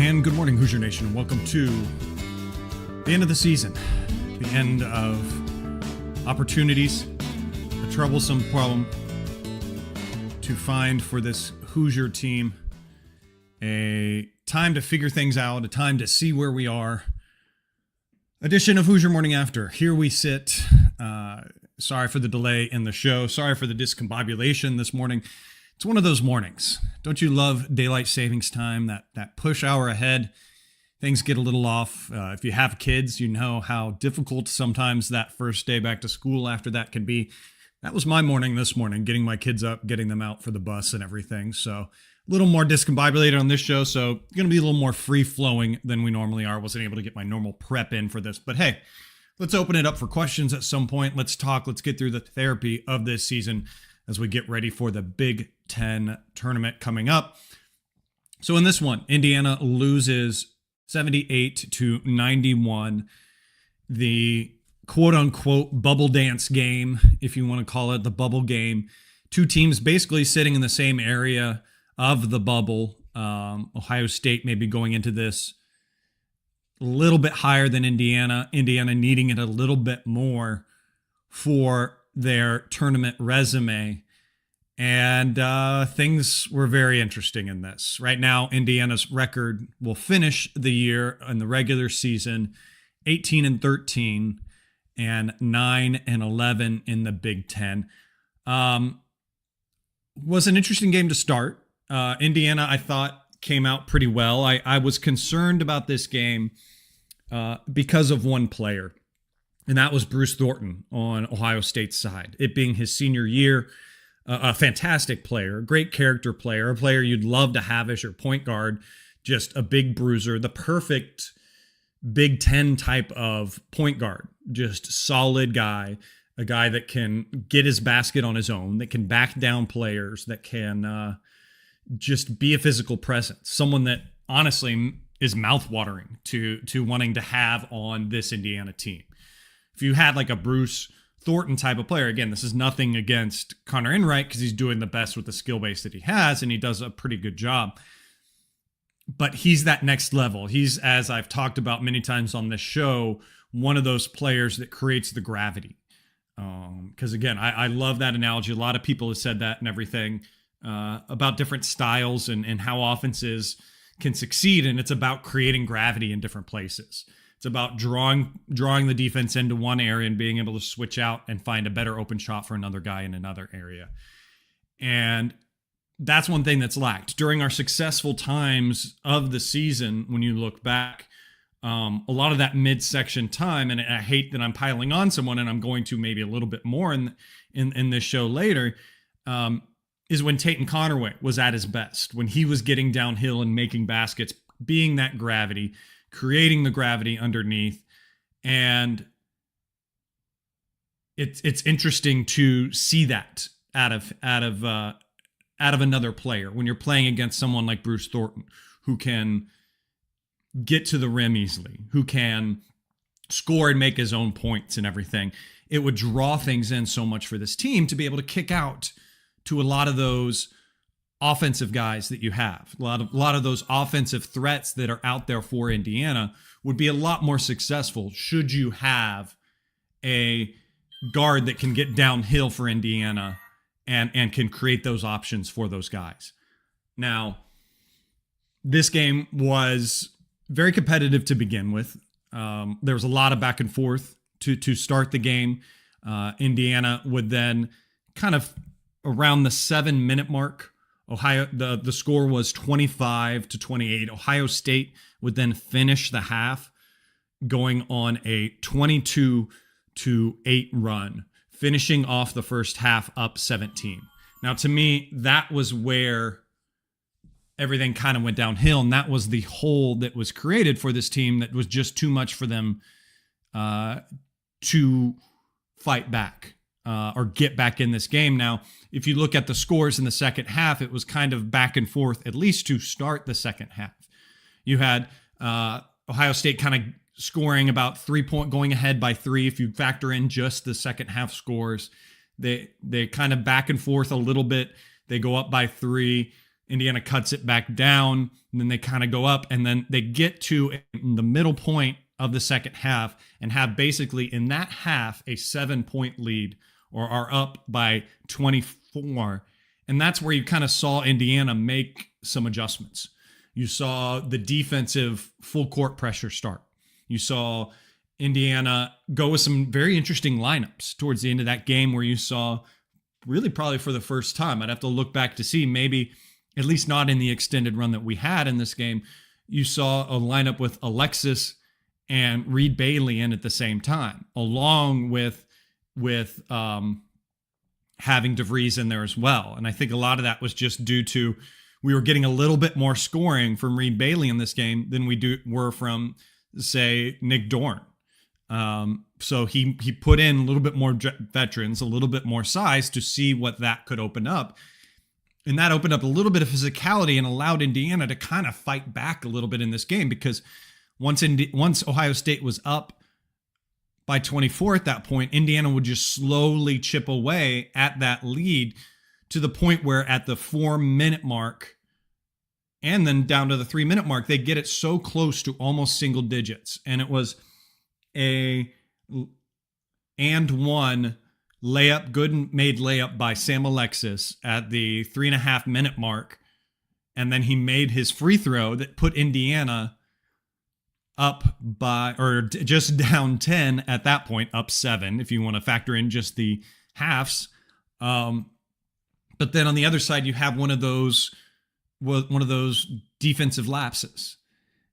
And good morning, Hoosier Nation. Welcome to the end of the season, the end of opportunities, a troublesome problem to find for this Hoosier team, a time to figure things out, a time to see where we are. Edition of Hoosier Morning After. Here we sit. Sorry for the delay in the show. Sorry for the discombobulation this morning. It's one of those mornings. Don't you love daylight savings time, that push hour ahead? Things get a little off. If you have kids, you know how difficult sometimes that first day back to school after that can be. That was my morning this morning, getting my kids up, getting them out for the bus and everything. So a little more discombobulated on this show. So going to be a little more free-flowing than we normally are. Wasn't able to get my normal prep in for this. But hey, let's open it up for questions at some point. Let's talk. Let's get through the therapy of this season as we get ready for the Big Ten tournament coming up. So in this one, Indiana loses 78-91. The quote-unquote bubble dance game, if you want to call it the bubble game. Two teams basically sitting in the same area of the bubble. Ohio State maybe going into this a little bit higher than Indiana. Indiana needing it a little bit more for their tournament resume. And things were very interesting in this. Right now, Indiana's record will finish the year in the regular season 18-13 and 9-11 in the Big Ten. Was an interesting game to start. Indiana, I thought, came out pretty well. I was concerned about this game because of one player, and that was Bruce Thornton on Ohio State's side. It being his senior year, a fantastic player, a great character player, a player you'd love to have as your point guard, just a big bruiser, the perfect Big Ten type of point guard, just solid guy, a guy that can get his basket on his own, that can back down players, that can just be a physical presence, someone that honestly is mouthwatering to wanting to have on this Indiana team. If you had like a Bruce Thornton type of player, again, this is nothing against Connor Enright because he's doing the best with the skill base that he has, and he does a pretty good job. But he's that next level. He's, as I've talked about many times on this show, one of those players that creates the gravity. Because again, I love that analogy. A lot of people have said that and everything about different styles and how offenses can succeed, and it's about creating gravity in different places. It's about drawing the defense into one area and being able to switch out and find a better open shot for another guy in another area. And that's one thing that's lacked. During our successful times of the season, when you look back, a lot of that midsection time, and I hate that I'm piling on someone, and I'm going to maybe a little bit more in this show later, is when Tatum Connerway was at his best, when he was getting downhill and making baskets, being that gravity, creating the gravity underneath. And it's interesting to see that out of another player when you're playing against someone like Bruce Thornton, who can get to the rim easily, who can score and make his own points and everything. It would draw things in so much for this team to be able to kick out to a lot of those offensive guys that you have. A lot of those offensive threats that are out there for Indiana would be a lot more successful should you have a guard that can get downhill for Indiana and can create those options for those guys. Now, this game was very competitive to begin with. There was a lot of back and forth to start the game. Indiana would then kind of around the 7-minute mark, the score was 25-28. Ohio State would then finish the half going on a 22-8 run, finishing off the first half up 17. Now, to me, that was where everything kind of went downhill, and that was the hole that was created for this team that was just too much for them to fight back or get back in this game. Now, if you look at the scores in the second half, it was kind of back and forth, at least to start the second half. You had Ohio State kind of scoring about 3 point, going ahead by 3. If you factor in just the second half scores, they kind of back and forth a little bit. They go up by 3. Indiana cuts it back down, and then they kind of go up, and then they get to the middle point of the second half and have basically in that half a 7-point lead, or are up by 24. And that's where you kind of saw Indiana make some adjustments. You saw the defensive full court pressure start. You saw Indiana go with some very interesting lineups towards the end of that game, where you saw, really probably for the first time, I'd have to look back to see, maybe at least not in the extended run that we had in this game, you saw a lineup with Alexis and Reed Bailey in at the same time, along with having DeVries in there as well. And I think a lot of that was just due to, we were getting a little bit more scoring from Reed Bailey in this game than we were from, say, Nick Dorn. So he put in a little bit more veterans, a little bit more size to see what that could open up. And that opened up a little bit of physicality and allowed Indiana to kind of fight back a little bit in this game, because once Ohio State was up by 24 at that point, Indiana would just slowly chip away at that lead, to the point where at the 4-minute mark and then down to the 3-minute mark, they get it so close to almost single digits. And it was a and one layup, good made layup by Sam Alexis at the 3.5-minute mark. And then he made his free throw that put Indiana up by, or just down 10 at that point, up 7, if you want to factor in just the halves. But then on the other side, you have one of those defensive lapses.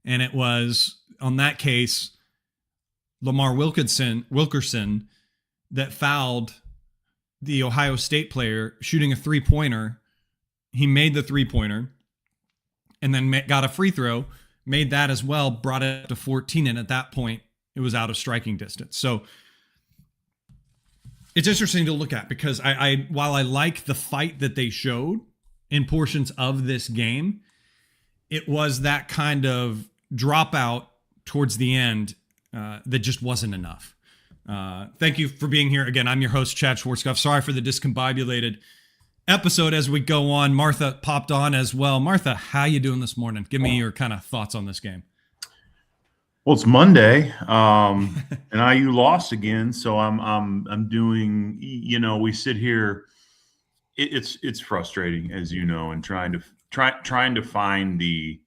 And it was, on that case, Lamar Wilkerson that fouled the Ohio State player shooting a 3-pointer. He made the 3-pointer and then got a free throw, made that as well, brought it up to 14. And at that point, it was out of striking distance. So it's interesting to look at, because while I like the fight that they showed in portions of this game, it was that kind of dropout towards the end that just wasn't enough. Thank you for being here. Again, I'm your host, Chad Schwarzkopf. Sorry for the discombobulated episode as we go on. Martha popped on as well. Martha, how you doing this morning? Give me your kind of thoughts on this game. Well, it's Monday, and IU lost again, so I'm doing. You know, we sit here. It's frustrating, as you know, and trying to find the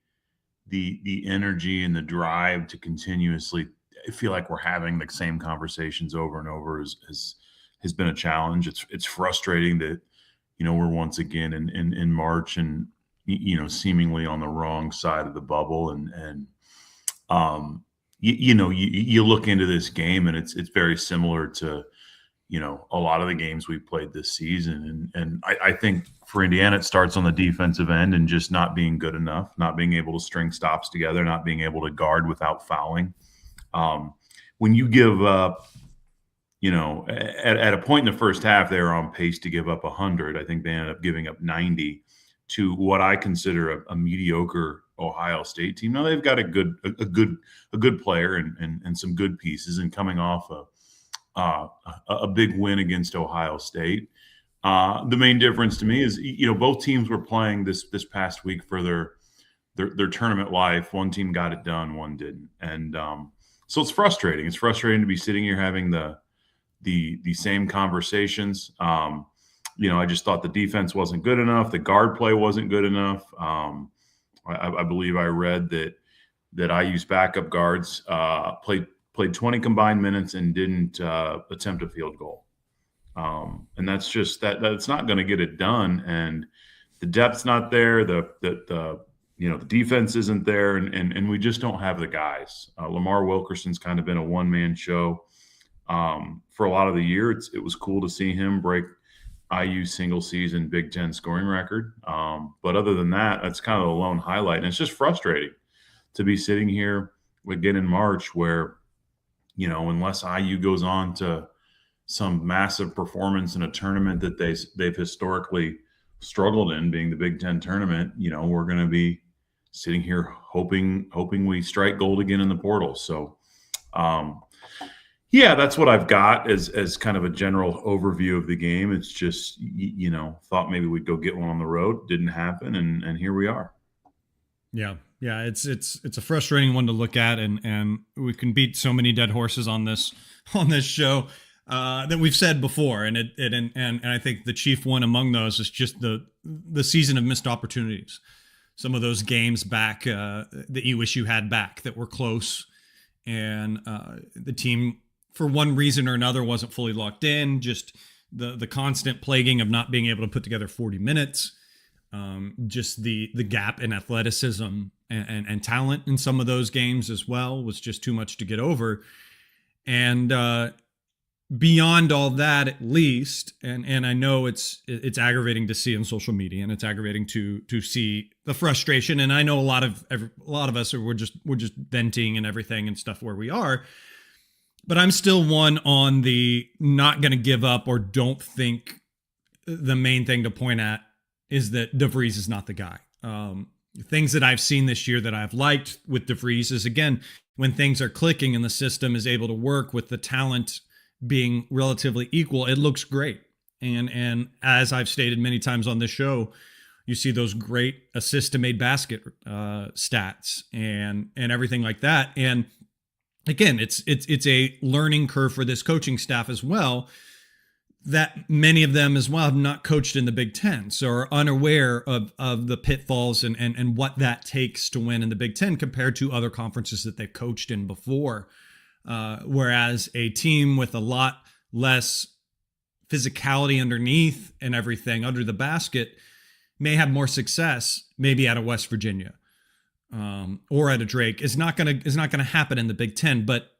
energy and the drive to continuously feel like we're having the same conversations over and over has been a challenge. It's frustrating that, you know, we're once again in March and, you know, seemingly on the wrong side of the bubble, and you look into this game and it's very similar to, you know, a lot of the games we've played this season. And I think for Indiana, it starts on the defensive end and just not being good enough, not being able to string stops together, not being able to guard without fouling. When you give up, you know, at a point in the first half, they were on pace to give up 100. I think they ended up giving up 90 to what I consider a mediocre Ohio State team. Now they've got a good player and some good pieces, and coming off a big win against Ohio State. The main difference to me is, you know, both teams were playing this past week for their tournament life. One team got it done, one didn't, and so it's frustrating. It's frustrating to be sitting here having the same conversations. You know, I just thought the defense wasn't good enough. The guard play wasn't good enough. I believe I read that IU's backup guards played 20 combined minutes and didn't attempt a field goal. And that's just that's not going to get it done. And the depth's not there. The defense isn't there, and we just don't have the guys. Lamar Wilkerson's kind of been a one-man show for a lot of the year. It was cool to see him break IU's single-season Big Ten scoring record. But other than that, that's kind of the lone highlight. And it's just frustrating to be sitting here again in March where, you know, unless IU goes on to some massive performance in a tournament that they've historically struggled in, being the Big Ten tournament, you know, we're going to be sitting here hoping we strike gold again in the portal. So, Yeah, that's what I've got as kind of a general overview of the game. It's just thought maybe we'd go get one on the road, didn't happen, and here we are. Yeah. Yeah, it's a frustrating one to look at, and we can beat so many dead horses on this show that we've said before, and and I think the chief one among those is just the season of missed opportunities. Some of those games back that you wish you had back that were close, and the team for one reason or another wasn't fully locked in. Just the constant plaguing of not being able to put together 40 minutes. Just the gap in athleticism and talent in some of those games as well was just too much to get over. And beyond all that, at least, and I know it's aggravating to see on social media, and it's aggravating to see the frustration. And I know a lot of us we're just venting and everything and stuff where we are. But I'm still one on the not going to give up or don't think the main thing to point at is that DeVries is not the guy. Things that I've seen this year that I've liked with DeVries is, again, when things are clicking and the system is able to work with the talent being relatively equal, it looks great. And as I've stated many times on this show, you see those great assist to made basket stats and everything like that. And again, it's a learning curve for this coaching staff as well, that many of them as well have not coached in the Big Ten, so are unaware of the pitfalls and what that takes to win in the Big Ten compared to other conferences that they've coached in before. Whereas a team with a lot less physicality underneath and everything under the basket may have more success maybe at a West Virginia or at a Drake. Is not gonna happen in the Big Ten, but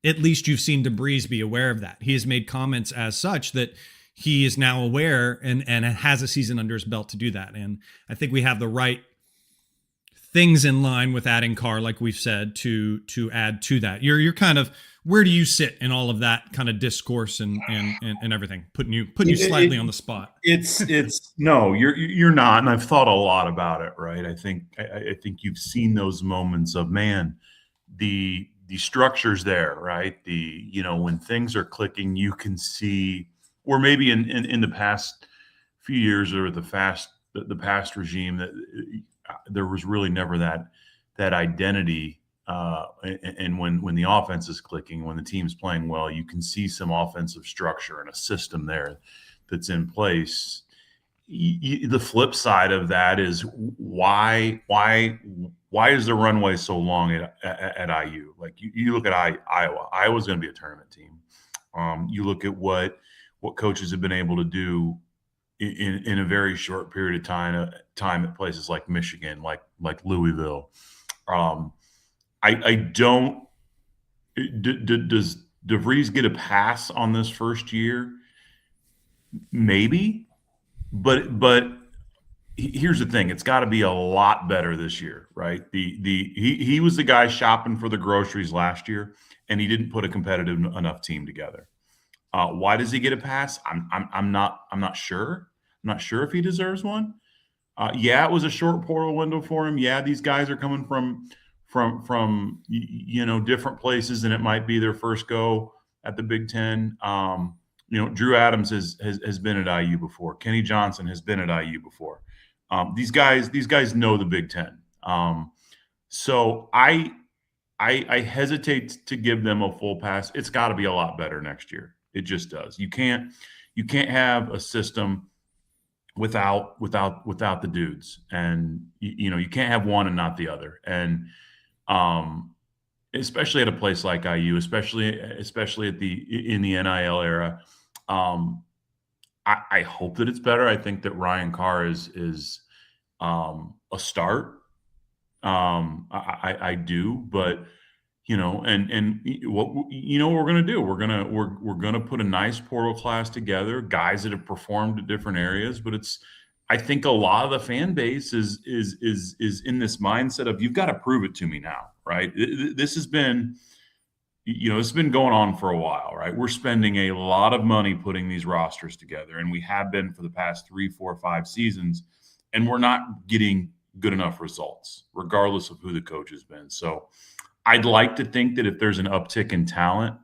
at least you've seen DeVries be aware of that. He has made comments as such that he is now aware and has a season under his belt to do that. And I think we have the right things in line with adding Carr, like we've said, to add to that. You're kind of, where do you sit in all of that kind of discourse and everything? Putting you slightly on the spot. It's no, you're not, and I've thought a lot about it. Right, I think you've seen those moments of, man, the structure's there, right? When things are clicking, you can see, or maybe in the past few years or the past regime, that there was really never that identity. And when the offense is clicking, when the team's playing well, you can see some offensive structure and a system there that's in place. The flip side of that is why is the runway so long at IU? Like you look at Iowa. Iowa's going to be a tournament team. You look at what coaches have been able to do in a very short period of time at places like Michigan, like Louisville. I don't. Does DeVries get a pass on this first year? Maybe, but here's the thing: it's got to be a lot better this year, right? He was the guy shopping for the groceries last year, and he didn't put a competitive enough team together. Why does he get a pass? I'm not sure. I'm not sure if he deserves one. Yeah, it was a short portal window for him. Yeah, these guys are coming from different places, and it might be their first go at the Big Ten. Drew Adams has been at IU before. Kenny Johnson has been at IU before. These guys know the Big Ten. So I hesitate to give them a full pass. It's got to be a lot better next year. It just does. You can't have a system without the dudes, and you can't have one and not the other. And especially at a place like IU, especially in the NIL era. I hope that it's better. I think that Ryan Carr is a start. I do, but and what we're going to do, we're going to put a nice portal class together, guys that have performed at different areas. But I think a lot of the fan base is in this mindset of, you've got to prove it to me now, right? This has been, it's been going on for a while, right? We're spending a lot of money putting these rosters together, and we have been for the past 3, 4, 5 seasons, and we're not getting good enough results, regardless of who the coach has been. So I'd like to think that if there's an uptick in talent,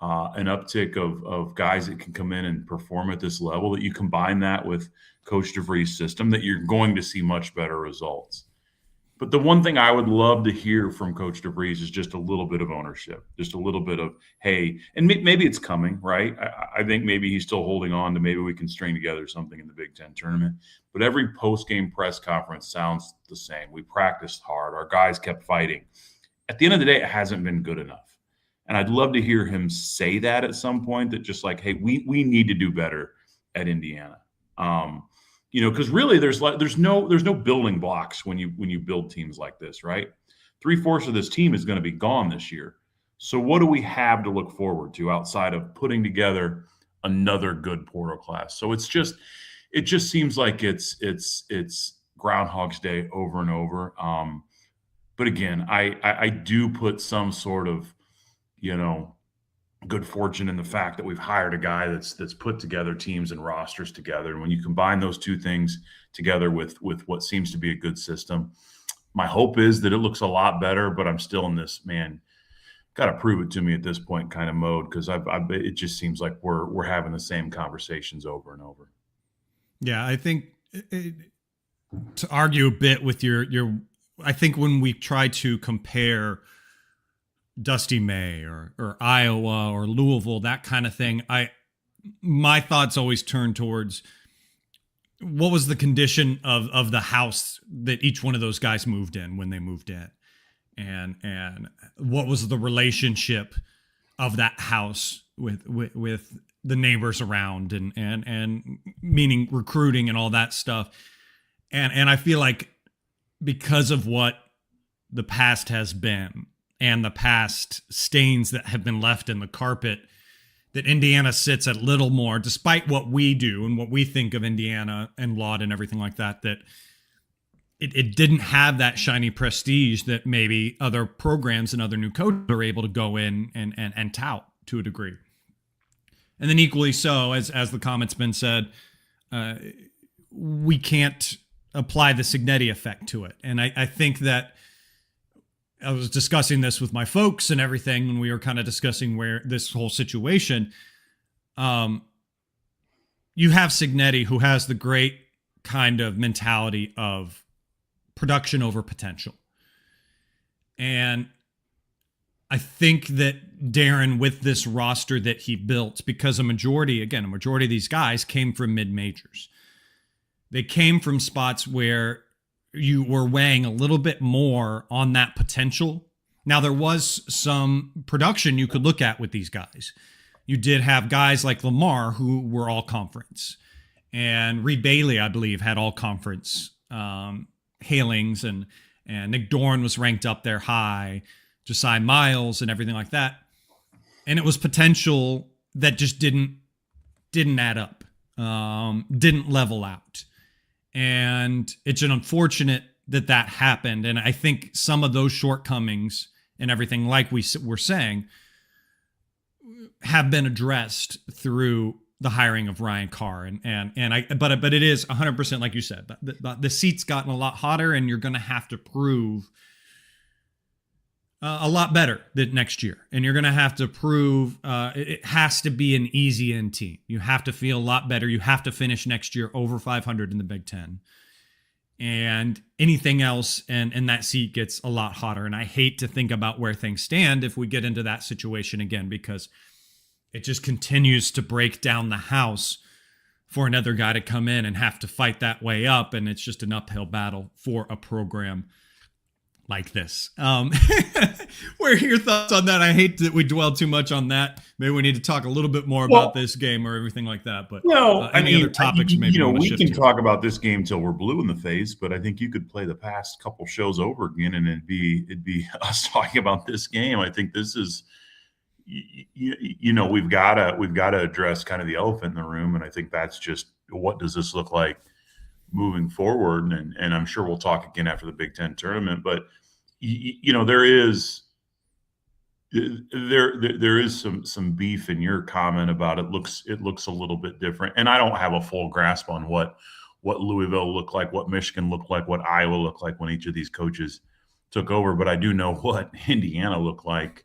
an uptick of guys that can come in and perform at this level, that you combine that with Coach DeVries' system, that you're going to see much better results. But the one thing I would love to hear from Coach DeVries is just a little bit of ownership, just a little bit of, hey, and maybe it's coming, right? I think maybe he's still holding on to, maybe we can string together something in the Big Ten tournament. But every post-game press conference sounds the same. We practiced hard. Our guys kept fighting. At the end of the day, it hasn't been good enough. And I'd love to hear him say that at some point, that just like, hey, we need to do better at Indiana. Because really there's no building blocks when you build teams like this, right? 3/4 of this team is going to be gone this year. So what do we have to look forward to outside of putting together another good portal class? So it just seems like it's Groundhog's Day over and over. But again, I do put some sort of, good fortune in the fact that we've hired a guy that's put together teams and rosters together. And when you combine those two things together with what seems to be a good system, my hope is that it looks a lot better. But I'm still in this, man, got to prove it to me at this point kind of mode, because it just seems like we're having the same conversations over and over. Yeah, I think to argue a bit with your I think when we try to compare Dusty May or Iowa or Louisville, that kind of thing, my thoughts always turn towards what was the condition of the house that each one of those guys moved in when they moved in, and what was the relationship of that house with the neighbors around, and meaning recruiting and all that stuff, and I feel like because of what the past has been, and the past stains that have been left in the carpet, that Indiana sits at little more, despite what we do and what we think of Indiana and Laud and everything like that, that it didn't have that shiny prestige that maybe other programs and other new coaches are able to go in and tout to a degree. And then equally so, as the comment's been said, we can't apply the Signetti effect to it. And I think that I was discussing this with my folks and everything when we were kind of discussing where this whole situation. You have Signetti, who has the great kind of mentality of production over potential. And I think that Darren, with this roster that he built, because a majority of these guys came from mid-majors. They came from spots where you were weighing a little bit more on that potential. Now, there was some production you could look at with these guys. You did have guys like Lamar who were all conference, and Reed Bailey, I believe, had all conference hailings, and Nick Dorn was ranked up there high, Josiah Miles and everything like that. And it was potential that just didn't add up, didn't level out. And it's an unfortunate that happened. And I think some of those shortcomings and everything, like we were saying, have been addressed through the hiring of Ryan Carr. But it is 100%, like you said, the seat's gotten a lot hotter, and you're going to have to prove a lot better than next year. And you're going to have to prove it has to be an easy in team. You have to feel a lot better. You have to finish next year over 500 in the Big Ten. And anything else, and that seat gets a lot hotter. And I hate to think about where things stand if we get into that situation again, because it just continues to break down the house for another guy to come in and have to fight that way up. And it's just an uphill battle for a program like this. What are your thoughts on that? I hate that we dwell too much on that. Maybe we need to talk a little bit more about this game or everything like that. But other topics, maybe we can talk about this game till we're blue in the face. But I think you could play the past couple shows over again, and it'd be us talking about this game. I think this is, we've got to address kind of the elephant in the room, and I think that's just, what does this look like moving forward? And I'm sure we'll talk again after the Big Ten tournament, but there is some beef in your comment about it looks a little bit different. And I don't have a full grasp on what Louisville looked like, what Michigan looked like, what Iowa looked like when each of these coaches took over, but I do know what Indiana looked like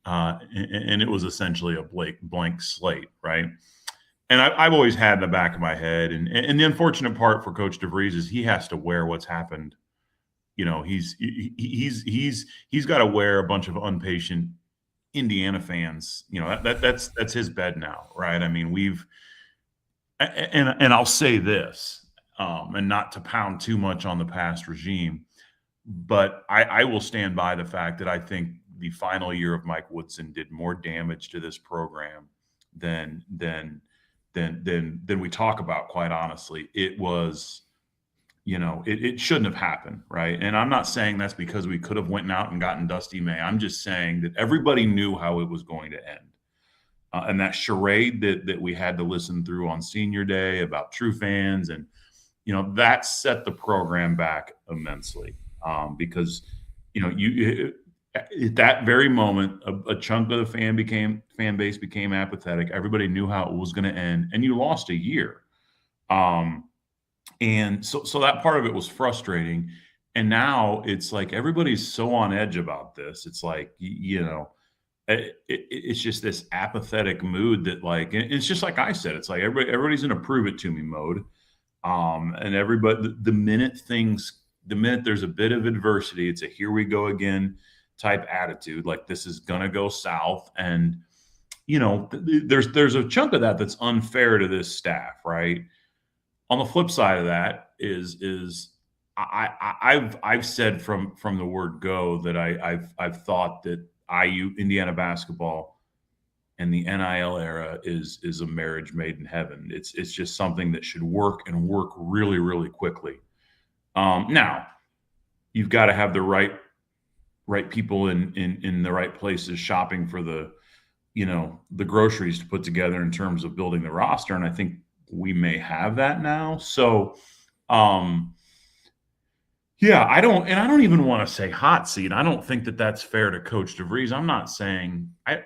and it was essentially a blank slate, right? And I've always had in the back of my head, and the unfortunate part for Coach DeVries is he has to wear what's happened. You know, he's got to wear a bunch of impatient Indiana fans. You know, that's his bed now, right? I mean, and I'll say this, and not to pound too much on the past regime, but I will stand by the fact that I think the final year of Mike Woodson did more damage to this program than we talk about, quite honestly. It was, you know, it shouldn't have happened, right? And I'm not saying that's because we could have went out and gotten Dusty May. I'm just saying that everybody knew how it was going to end. And that charade that we had to listen through on senior day about true fans, and, you know, that set the program back immensely, because, you know, at that very moment, a chunk of the fan base became apathetic. Everybody knew how it was going to end, and you lost a year. And so that part of it was frustrating. And now it's like everybody's so on edge about this. It's like, you know, it's just this apathetic mood that, like, it's just like I said, it's like everybody's in a prove it to me mode. And everybody, the minute there's a bit of adversity, it's a here we go again type attitude, like this is gonna go south. And, you know, there's a chunk of that that's unfair to this staff, right? On the flip side of that is I've said from the word go that I've thought that Indiana basketball and the NIL era is a marriage made in heaven. It's just something that should work and work really, really quickly. Now you've got to have the right people in the right places shopping for the groceries to put together in terms of building the roster. And I think we may have that now. So, yeah, I don't even want to say hot seat. I don't think that that's fair to Coach DeVries. I'm not saying I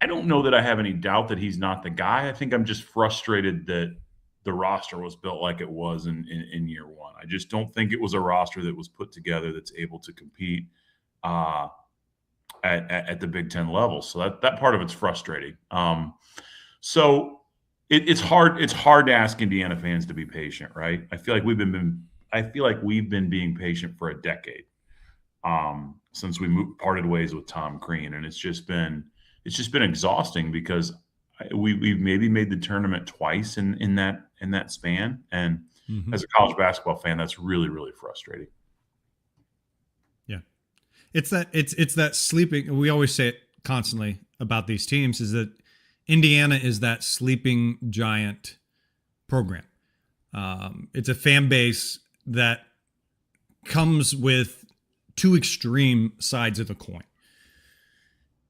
don't know that I have any doubt that he's not the guy. I think I'm just frustrated that the roster was built like it was in year one. I just don't think it was a roster that was put together that's able to compete at the Big Ten level. So that part of it's frustrating. So it's hard to ask Indiana fans to be patient, right? I feel like we've been being patient for a decade, since we parted ways with Tom Crean, and it's just been exhausting because we've maybe made the tournament twice in that span, and as a college basketball fan, that's really, really frustrating. Yeah, it's that sleeping. We always say it constantly about these teams, is that Indiana is that sleeping giant program. It's a fan base that comes with two extreme sides of the coin.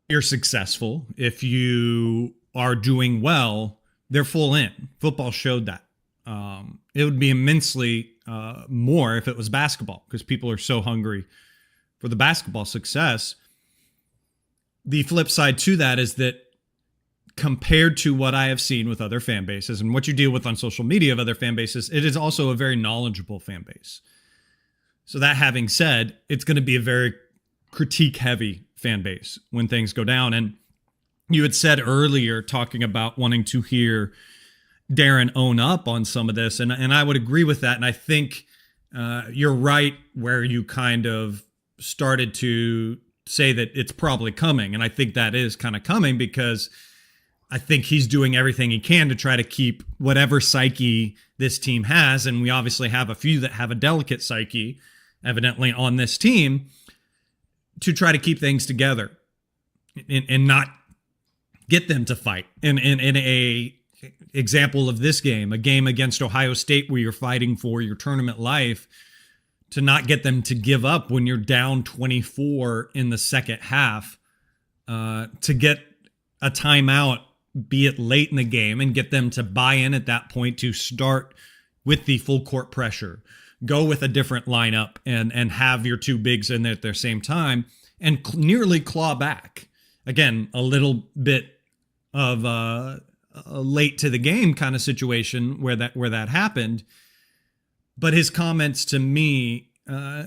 You're successful. If you are doing well, they're full in. Football showed that. It would be immensely more if it was basketball, because people are so hungry for the basketball success. The flip side to that is that, compared to what I have seen with other fan bases and what you deal with on social media of other fan bases, it is also a very knowledgeable fan base. So that having said, it's going to be a very critique heavy fan base when things go down. And you had said earlier, talking about wanting to hear Darren own up on some of this. And I would agree with that. And I think you're right where you kind of started to say that it's probably coming. And I think that is kind of coming, because I think he's doing everything he can to try to keep whatever psyche this team has. And we obviously have a few that have a delicate psyche, evidently, on this team, to try to keep things together and not get them to fight. In a example of this game, a game against Ohio State where you're fighting for your tournament life, to not get them to give up when you're down 24 in the second half, to get a timeout, be it late in the game, and get them to buy in at that point, to start with the full court pressure, go with a different lineup, and have your two bigs in there at the same time, and nearly claw back. Again, a little bit of a late to the game kind of situation where that happened. But his comments to me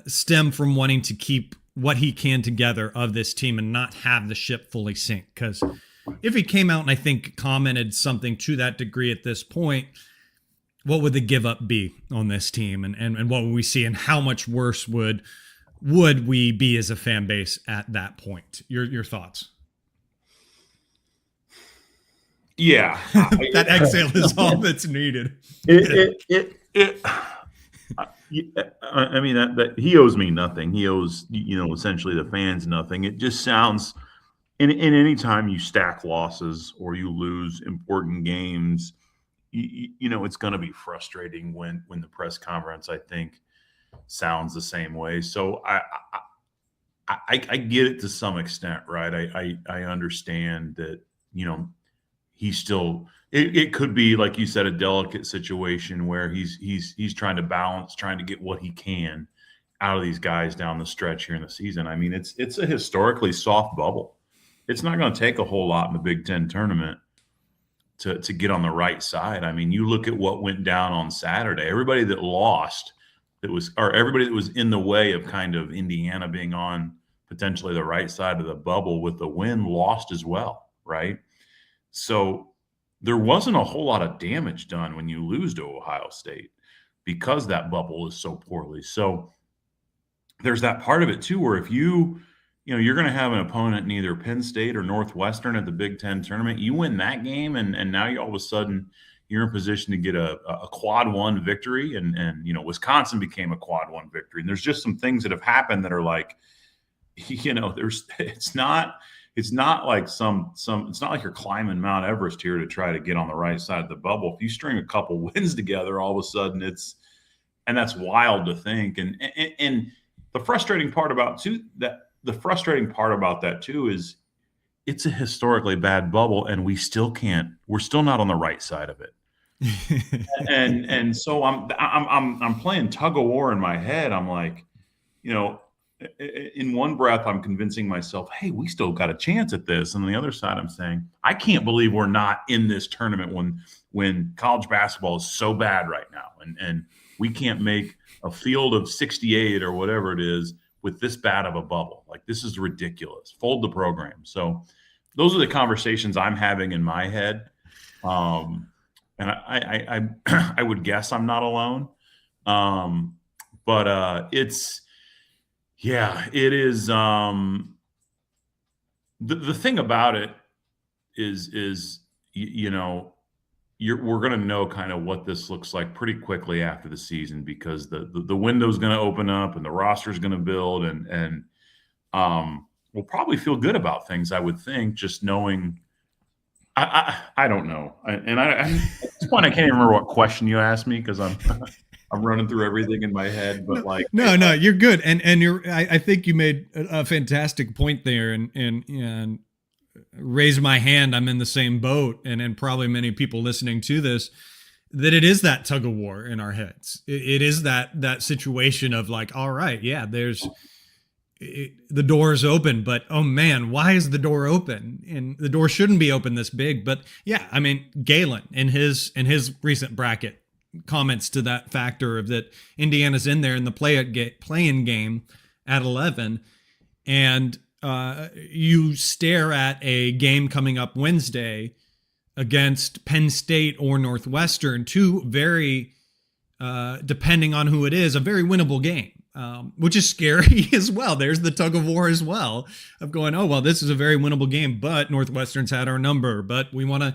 stem from wanting to keep what he can together of this team and not have the ship fully sink. Because if he came out and I think commented something to that degree at this point, what would the give up be on this team, and what would we see, and how much worse would we be as a fan base at that point? Your thoughts? Yeah, that exhale is all that's needed. I mean, that he owes me nothing. He owes, essentially the fans nothing. It just sounds, in any time you stack losses or you lose important games, it's going to be frustrating when the press conference, I think, sounds the same way. So I get it to some extent, right? I understand that, he's still. It could be, like you said, a delicate situation where he's trying to balance, trying to get what he can out of these guys down the stretch here in the season. I mean, it's a historically soft bubble. It's not going to take a whole lot in the Big Ten tournament to get on the right side. I mean, you look at what went down on Saturday. Everybody that lost, everybody that was in the way of kind of Indiana being on potentially the right side of the bubble with the win, lost as well, right? So there wasn't a whole lot of damage done when you lose to Ohio State because that bubble is so poorly. So there's that part of it too, where if you're going to have an opponent in either Penn State or Northwestern at the Big Ten tournament, you win that game, and now you all of a sudden you're in position to get a quad one victory, and Wisconsin became a quad one victory. And there's just some things that have happened that are like, it's not like it's not like you're climbing Mount Everest here to try to get on the right side of the bubble. If you string a couple wins together, all of a sudden that's wild to think. And the frustrating part about that too is it's a historically bad bubble, and we're still not on the right side of it. and so I'm playing tug of war in my head. I'm like, in one breath, I'm convincing myself, hey, we still got a chance at this. And on the other side, I'm saying, I can't believe we're not in this tournament when college basketball is so bad right now. And we can't make a field of 68 or whatever it is with this bad of a bubble. Like, this is ridiculous. Fold the program. So those are the conversations I'm having in my head. And I would guess I'm not alone. But it is. The thing about it is we're going to know kind of what this looks like pretty quickly after the season, because the window's going to open up and the roster's going to build, and we'll probably feel good about things, I would think, just knowing. I don't know, and at this point I can't even remember what question you asked me, because I'm running through everything in my head, but no, you're good. And I think you made a fantastic point there, and raise my hand. I'm in the same boat, and probably many people listening to this, that it is that tug of war in our heads. It is that situation of like, all right, yeah, the door is open, but oh man, why is the door open? And the door shouldn't be open this big. But yeah, I mean, Galen in his recent bracket comments to that factor of that Indiana's in there in the play-in game at 11, and you stare at a game coming up Wednesday against Penn State or Northwestern, two very, depending on who it is, a very winnable game, which is scary as well. There's the tug of war as well of going, oh, well, this is a very winnable game, but Northwestern's had our number, but we want to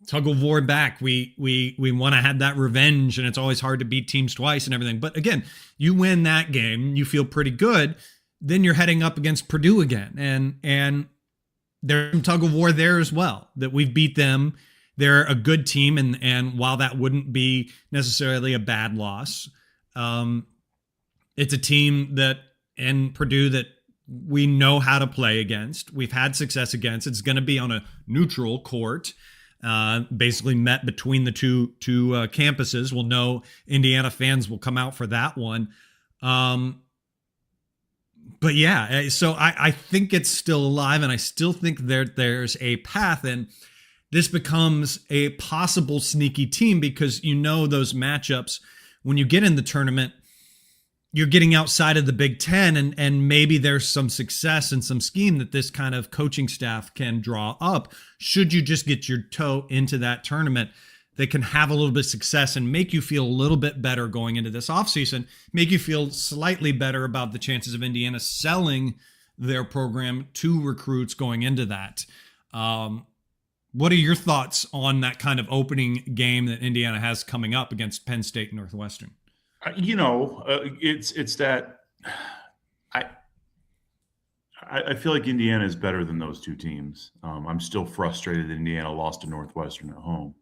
tug of war back. We want to have that revenge, and it's always hard to beat teams twice and everything. But again, you win that game, you feel pretty good. Then you're heading up against Purdue again, and there's some tug of war there as well, that we've beat them. They're a good team, and while that wouldn't be necessarily a bad loss, it's a team in Purdue that we know how to play against. We've had success against. It's going to be on a neutral court. Basically met between the two campuses. We'll know Indiana fans will come out for that one. But yeah, so I think it's still alive, and I still think there's a path, and this becomes a possible sneaky team, because those matchups when you get in the tournament, you're getting outside of the Big Ten, and maybe there's some success and some scheme that this kind of coaching staff can draw up. Should you just get your toe into that tournament, they can have a little bit of success and make you feel a little bit better going into this offseason, make you feel slightly better about the chances of Indiana selling their program to recruits going into that. What are your thoughts on that kind of opening game that Indiana has coming up against Penn State and Northwestern? It's that I feel like Indiana is better than those two teams. I'm still frustrated that Indiana lost to Northwestern at home.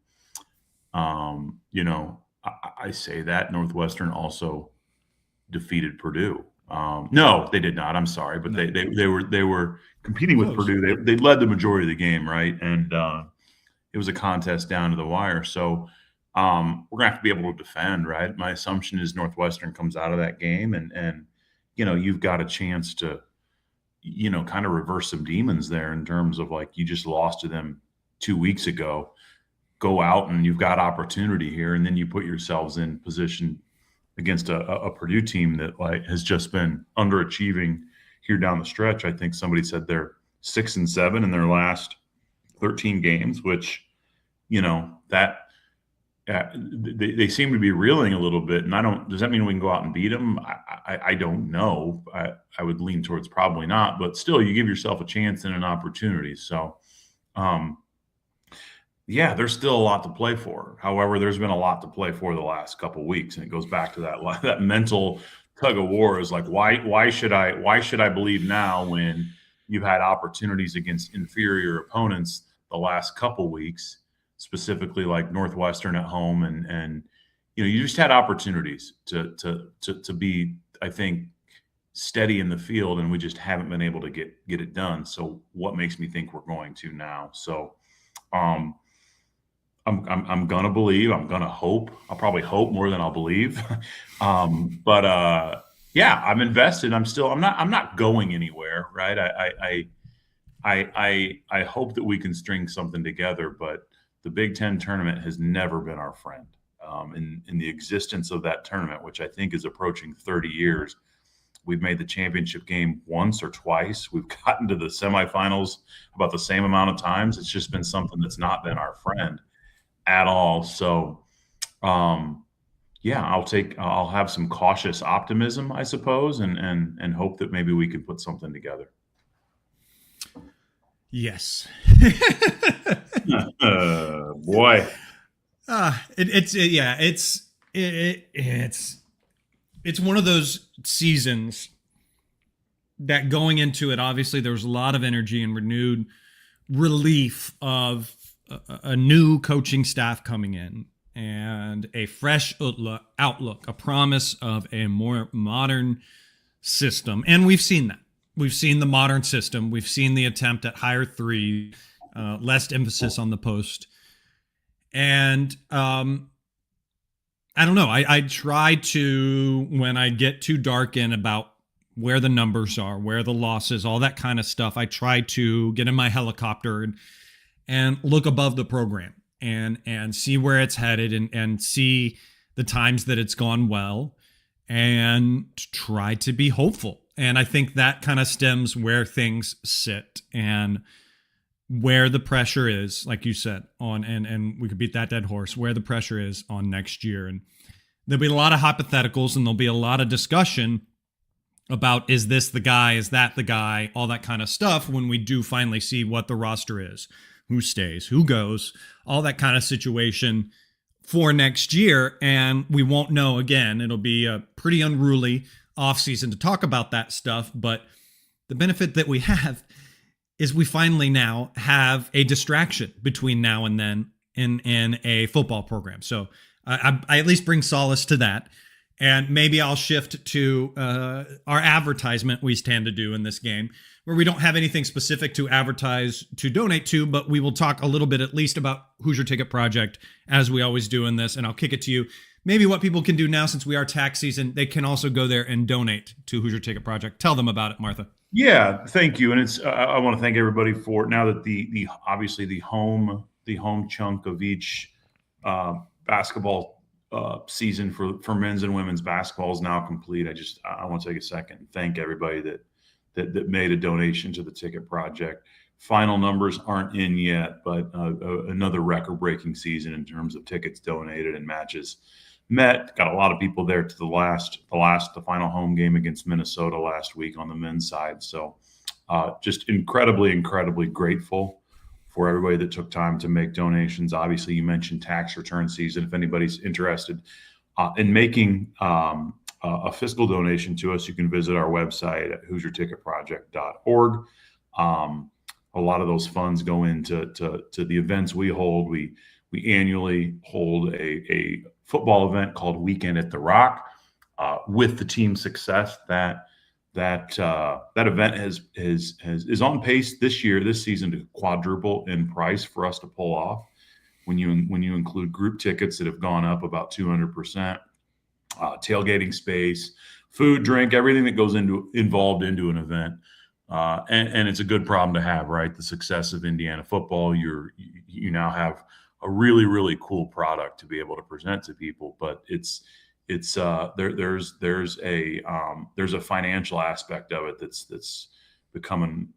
I say that Northwestern also defeated Purdue. No, they did not. I'm sorry, but they were competing with Purdue. They led the majority of the game, right? And it was a contest down to the wire. So we're gonna have to be able to defend, right? My assumption is Northwestern comes out of that game, and you've got a chance to kind of reverse some demons there in terms of like you just lost to them 2 weeks ago. Go out and you've got opportunity here, and then you put yourselves in position against a Purdue team that like has just been underachieving here down the stretch. I think somebody said they're 6-7 in their last 13 games, which that they seem to be reeling a little bit. And does that mean we can go out and beat them? I don't know. I would lean towards probably not, but still you give yourself a chance and an opportunity. So, yeah, there's still a lot to play for. However, there's been a lot to play for the last couple of weeks, and it goes back to that mental tug of war. Is like, why should I believe now when you've had opportunities against inferior opponents the last couple of weeks, specifically like Northwestern at home, and you just had opportunities to be, I think, steady in the field, and we just haven't been able to get it done. So what makes me think we're going to now? So I'm gonna believe. I'm gonna hope. I'll probably hope more than I'll believe. But yeah, I'm invested. I'm not going anywhere. Right. I hope that we can string something together. But the Big Ten tournament has never been our friend. In the existence of that tournament, which I think is approaching 30 years, we've made the championship game once or twice. We've gotten to the semifinals about the same amount of times. It's just been something that's not been our friend at all. So, yeah, I'll have some cautious optimism, I suppose, and hope that maybe we can put something together. Yes. Boy. It's one of those seasons that going into it, obviously there was a lot of energy and renewed relief of a new coaching staff coming in and a fresh outlook, a promise of a more modern system. And we've seen that. We've seen the modern system. We've seen the attempt at higher three, less emphasis on the post. And I don't know. I try to, when I get too dark in about where the numbers are, where the losses, all that kind of stuff, I try to get in my helicopter and look above the program and see where it's headed and see the times that it's gone well and try to be hopeful. And I think that kind of stems where things sit and where the pressure is, like you said, on and we could beat that dead horse, where the pressure is on next year. And there'll be a lot of hypotheticals and there'll be a lot of discussion about, is this the guy? Is that the guy? All that kind of stuff when we do finally see what the roster is, who stays, who goes, all that kind of situation for next year. And we won't know again. It'll be a pretty unruly offseason to talk about that stuff. But the benefit that we have is we finally now have a distraction between now and then in a football program. So I at least bring solace to that. And maybe I'll shift to our advertisement we tend to do in this game, where we don't have anything specific to advertise to donate to, but we will talk a little bit at least about Hoosier Ticket Project, as we always do in this. And I'll kick it to you. Maybe what people can do now, since we are tax season, they can also go there and donate to Hoosier Ticket Project. Tell them about it, Martha. Yeah, thank you. And it's I want to thank everybody for now that obviously the home chunk of each basketball season for men's and women's basketball is now complete. I want to take a second and thank everybody that made a donation to the Ticket Project. Final numbers aren't in yet, but another record-breaking season in terms of tickets donated and matches met. Got a lot of people there to the final home game against Minnesota last week on the men's side. So just incredibly grateful for everybody that took time to make donations. Obviously, you mentioned tax return season. If anybody's interested in making a fiscal donation to us, you can visit our website at HoosierTicketProject.org. A lot of those funds go into the events we hold. We annually hold a football event called Weekend at the Rock. With the team success, that event is on pace this season to quadruple in price for us to pull off. When you include group tickets that have gone up about 200%, tailgating space, food, drink, everything that goes involved into an event. And it's a good problem to have, right? The success of Indiana football, you now have a really cool product to be able to present to people. But there's a financial aspect of it that's becoming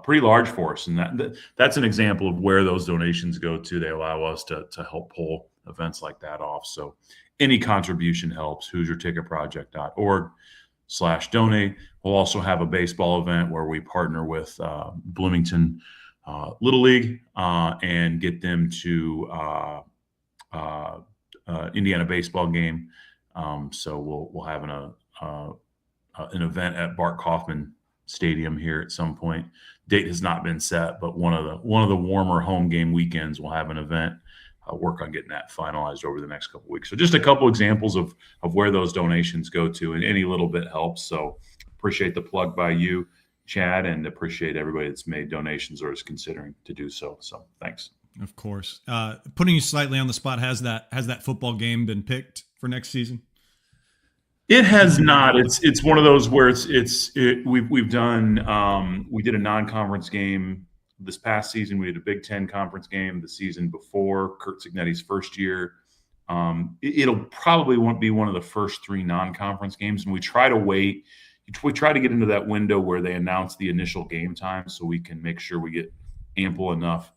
pretty large for us, and that's an example of where those donations go to. They allow us to help pull events like that off. So any contribution helps. HoosierTicketProject.org/donate. We'll also have a baseball event where we partner with Bloomington Little League and get them to Indiana baseball game. So we'll have an event at Bart Kaufman Stadium here at some point. Date has not been set, but one of the warmer home game weekends we'll have an event. Work on getting that finalized over the next couple of weeks. So just a couple examples of where those donations go to, and any little bit helps. So appreciate the plug by you, Chad, and appreciate everybody that's made donations or is considering to do so. So thanks. Of course. Putting you slightly on the spot, has that football game been picked for next season? It has not. It's one of those where we've done. We did a non-conference game this past season. We did a Big Ten conference game the season before Kurt Cignetti's first year. It'll probably won't be one of the first 3 non-conference games, and we try to wait. We try to get into that window where they announce the initial game time, so we can make sure we get ample enough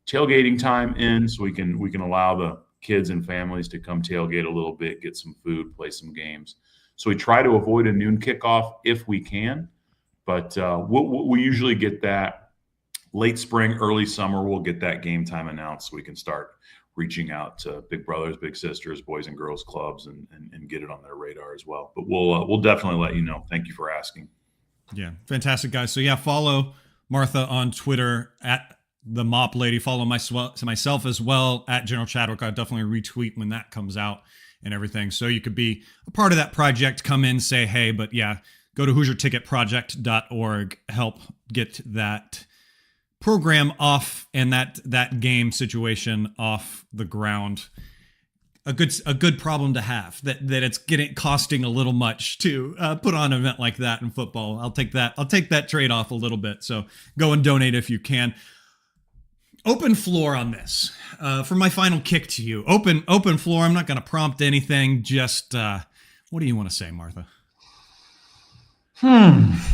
tailgating time in, so we can allow the kids and families to come tailgate a little bit, get some food, play some games. So we try to avoid a noon kickoff if we can, but we usually get that late spring, early summer. We'll get that game time announced so we can start reaching out to big brothers, big sisters, boys and girls clubs, and get it on their radar as well. But we'll definitely let you know. Thank you for asking. Yeah, fantastic, guys. So yeah, follow Martha on Twitter at the Mop Lady. Follow myself as well at General Chadwick. I'll definitely retweet when that comes out and everything. So you could be a part of that project. Come in, say hey. But yeah, go to HoosierTicketProject.org. Help get that program off and that game situation off the ground. A good problem to have, that it's costing a little much to put on an event like that in football. I'll take that trade off a little bit. So go and donate if you can. Open floor on this for my final kick to you. Open floor. I'm not going to prompt anything. Just what do you want to say, Martha?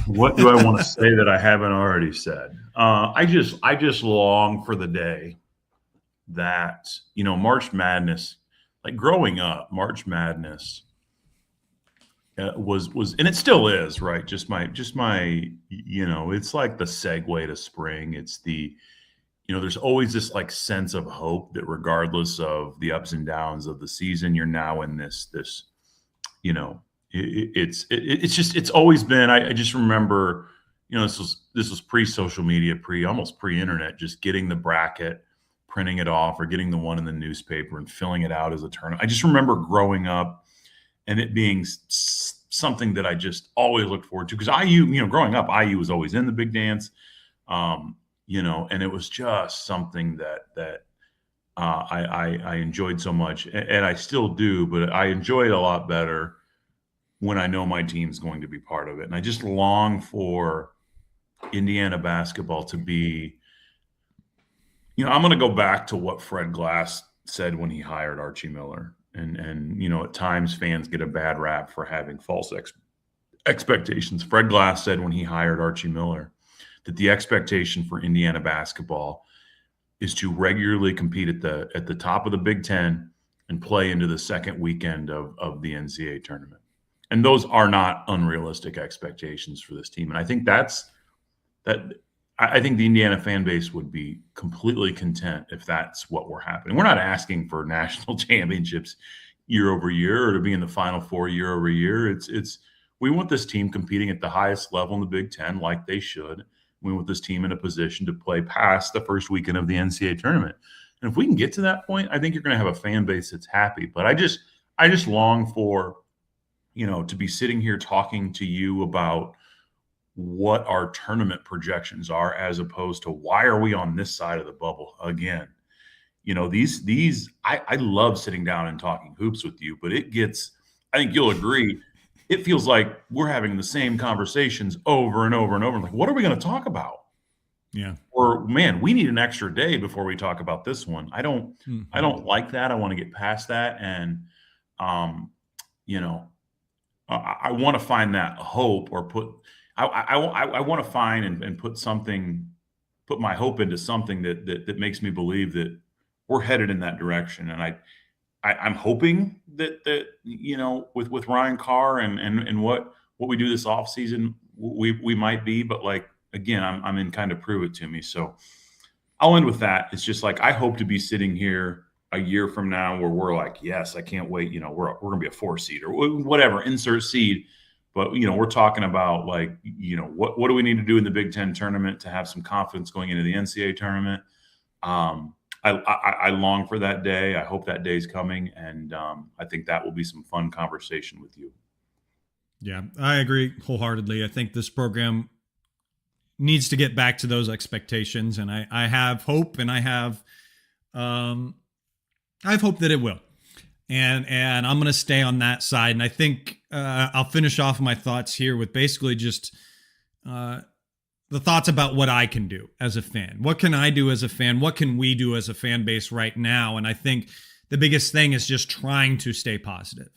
What do I want to say that I haven't already said? I just long for the day that, March Madness, like growing up, March Madness was, and it still is, right? Just my, it's like the segue to spring. It's the, there's always this like sense of hope that regardless of the ups and downs of the season, you're now in this, it's always been, I just remember, this was pre-social media, almost pre-internet, just getting the bracket, printing it off, or getting the one in the newspaper and filling it out as a tournament. I just remember growing up and it being something that I just always looked forward to, because IU, growing up, IU was always in the big dance, and it was just something that I enjoyed so much, and I still do, but I enjoy it a lot better when I know my team's going to be part of it. And I just long for Indiana basketball to be, I'm going to go back to what Fred Glass said when he hired Archie Miller. And at times fans get a bad rap for having false expectations. Fred Glass said when he hired Archie Miller that the expectation for Indiana basketball is to regularly compete at the top of the Big Ten and play into the second weekend of the NCAA tournament. And those are not unrealistic expectations for this team. And I think I think the Indiana fan base would be completely content if that's what we're happening. We're not asking for national championships year over year or to be in the Final Four year over year. We want this team competing at the highest level in the Big Ten like they should. We want this team in a position to play past the first weekend of the NCAA tournament. And if we can get to that point, I think you're going to have a fan base that's happy. But I just long for, to be sitting here talking to you about what our tournament projections are, as opposed to why are we on this side of the bubble again. I love sitting down and talking hoops with you, but I think you'll agree, it feels like we're having the same conversations over and over and over. Like, what are we going to talk about? Yeah. Or, man, we need an extra day before we talk about this one. I don't like that. I want to get past that. And, I want to find that hope, or I want to find and put my hope into something that makes me believe that we're headed in that direction. And I'm hoping that with Ryan Carr and what we do this offseason, we might be, but again, I'm in kind of prove it to me. So I'll end with that. It's just I hope to be sitting here a year from now where we're like, yes, I can't wait. We're going to be a 4 seed or whatever, insert seed. But, we're talking about what do we need to do in the Big Ten tournament to have some confidence going into the NCAA tournament? I long for that day. I hope that day's coming. And I think that will be some fun conversation with you. Yeah, I agree wholeheartedly. I think this program needs to get back to those expectations. And I have hope, and I have hope that it will. And I'm going to stay on that side. And I think I'll finish off my thoughts here with basically just the thoughts about what I can do as a fan. What can I do as a fan? What can we do as a fan base right now? And I think the biggest thing is just trying to stay positive.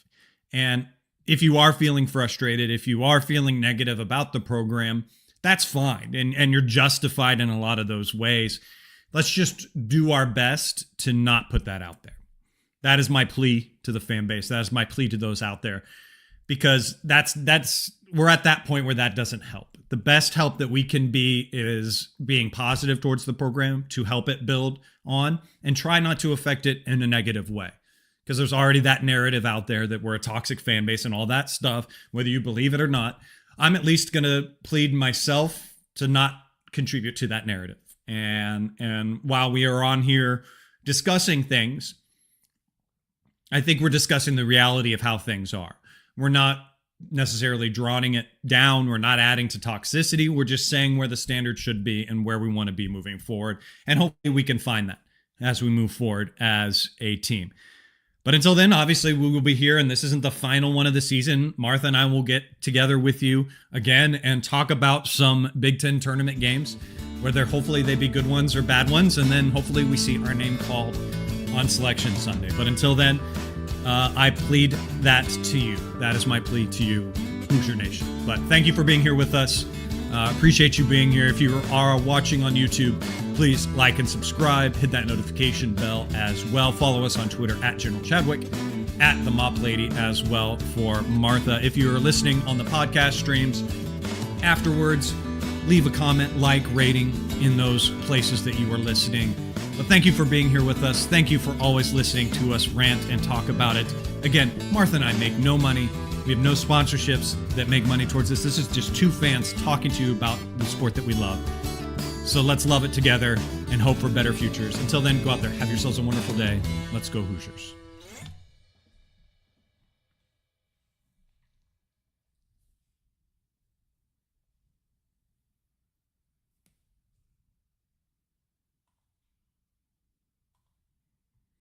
And if you are feeling frustrated, if you are feeling negative about the program, that's fine. And you're justified in a lot of those ways. Let's just do our best to not put that out there. That is my plea to the fan base. That is my plea to those out there, because we're at that point where that doesn't help. The best help that we can be is being positive towards the program to help it build on, and try not to affect it in a negative way. Because there's already that narrative out there that we're a toxic fan base and all that stuff, whether you believe it or not. I'm at least going to plead myself to not contribute to that narrative. And while we are on here discussing things, I think we're discussing the reality of how things are. We're not necessarily drawing it down. We're not adding to toxicity. We're just saying where the standard should be and where we want to be moving forward. And hopefully we can find that as we move forward as a team. But until then, obviously, we will be here, and this isn't the final one of the season. Martha and I will get together with you again and talk about some Big Ten tournament games, whether hopefully they be good ones or bad ones, and then hopefully we see our name called on Selection Sunday. But until then, I plead that to you. That is my plea to you, Hoosier Nation. But thank you for being here with us. Appreciate you being here. If you are watching on YouTube, please like and subscribe. Hit that notification bell as well. Follow us on Twitter at General Chadwick, at the Mop Lady as well for Martha. If you are listening on the podcast streams afterwards, leave a comment, rating in those places that you are listening. But thank you for being here with us. Thank you for always listening to us rant and talk about it. Again, Martha and I make no money. We have no sponsorships that make money towards this. This is just two fans talking to you about the sport that we love. So let's love it together and hope for better futures. Until then, go out there, have yourselves a wonderful day. Let's go Hoosiers.